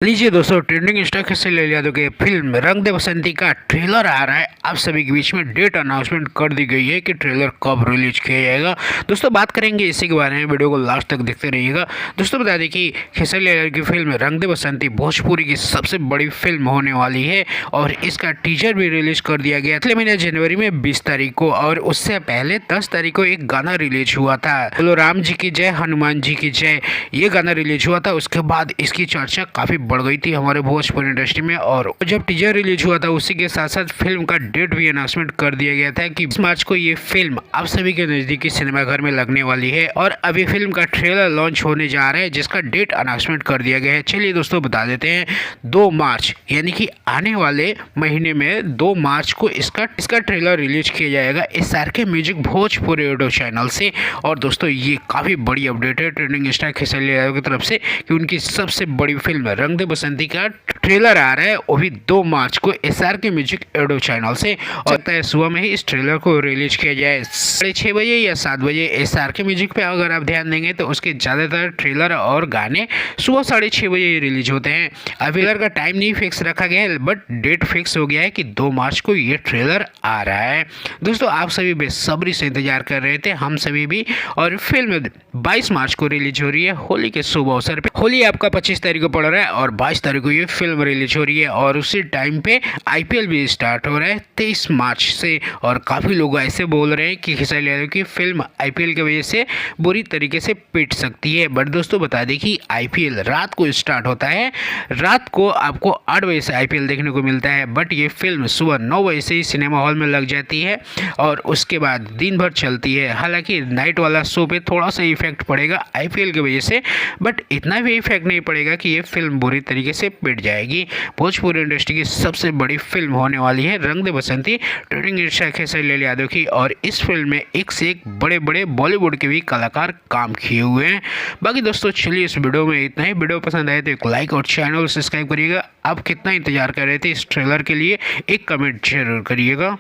लीजिए दोस्तों, trending stock से ले लिया तो कि फिल्म रंग दे बसंती का ट्रेलर आ रहा है। आप सभी के बीच में डेट अनाउंसमेंट कर दी गई है कि ट्रेलर कब रिलीज किया जाएगा। दोस्तों बात करेंगे इसी के बारे में, वीडियो को लास्ट तक देखते रहिएगा। दोस्तों बता दें कि खेसारी की फिल्म रंग दे बसंती भोजपुरी की सबसे बड़ी फिल्म होने वाली है और इसका टीजर भी रिलीज कर दिया गया पिछले महीने जनवरी में 20 तारीख को, और उससे पहले 10 तारीख को एक गाना रिलीज हुआ था, बोलो राम जी की जय, हनुमान जी की जय। ये गाना रिलीज हुआ था। उसके बाद इसकी चर्चा काफी बढ़ गई थी हमारे भोजपुरी इंडस्ट्री में, और जब टीजर रिलीज हुआ था उसी के साथ साथ फिल्म का डेट भी अनाउंसमेंट कर दिया गया था कि 20 मार्च को ये फिल्म आप सभी के नजदीकी सिनेमाघर में लगने वाली है। और अभी फिल्म का ट्रेलर लॉन्च होने जा रहा है जिसका डेट अनाउंसमेंट कर दिया गया है। चलिए दोस्तों बता देते हैं, 2 मार्च यानी कि आने वाले महीने में 2 मार्च को इसका ट्रेलर रिलीज किया जाएगा SRK music Bhojpuri YouTube channel से। और दोस्तों ये काफी बड़ी अपडेट है ट्रेंडिंग स्टार खेसारी लाल की तरफ से कि उनकी सबसे बड़ी फिल्म रंग दे बसंती का ट्रेलर आ रहा है, वो भी 2 मार्च को SRK म्यूजिक यूट्यूब चैनल से। और लगता है सुबह में ही इस ट्रेलर को रिलीज किया जाए 6:30 बजे या 7 बजे। SRK म्यूजिक पे अगर आप ध्यान देंगे तो उसके ज़्यादातर ट्रेलर और गाने सुबह 6:30 बजे रिलीज होते हैं। अभी ट्रेलर का टाइम नहीं फिक्स रखा गया है, बट डेट फिक्स हो गया है कि 2 मार्च को ये ट्रेलर आ रहा है। दोस्तों आप सभी बेसब्री से इंतजार कर रहे थे, हम सभी भी। और फिल्म 22 मार्च को रिलीज हो रही है, होली के शुभ अवसर पे। होली आपका 25 तारीख को पड़ रहा है और 22 तारीख को ये फिल्म रिलीज हो रही है। और उसी टाइम पे IPL भी स्टार्ट हो रहा है 23 मार्च से। और काफ़ी लोग ऐसे बोल रहे हैं कि खेसारी लाल की फिल्म IPL की वजह से बुरी तरीके से पिट सकती है। बट दोस्तों बता दें कि IPL रात को स्टार्ट होता है, रात को आपको 8 बजे से IPL देखने को मिलता है। बट ये फिल्म सुबह 9 बजे से ही सिनेमा हॉल में लग जाती है और उसके बाद दिन भर चलती है। हालांकि नाइट वाला शो पे थोड़ा सा इफेक्ट पड़ेगा IPL की वजह से, बट इतना भी इफेक्ट नहीं पड़ेगा कि ये फिल्म बुरी तरीके से पिट जाएगी। भोजपुरी इंडस्ट्री की सबसे बड़ी फिल्म होने वाली है रंग दे बसंती ट्रेंडिंग स्टार खेसारी लाल यादव की। और इस फिल्म में एक से एक बड़े बड़े बॉलीवुड के भी कलाकार काम किए हुए हैं। बाकी दोस्तों चलिए इस वीडियो में इतना ही। वीडियो पसंद आए तो एक लाइक और चैनल सब्सक्राइब करिएगा। आप कितना इंतजार कर रहे थे इस ट्रेलर के लिए, एक कमेंट जरूर करिएगा।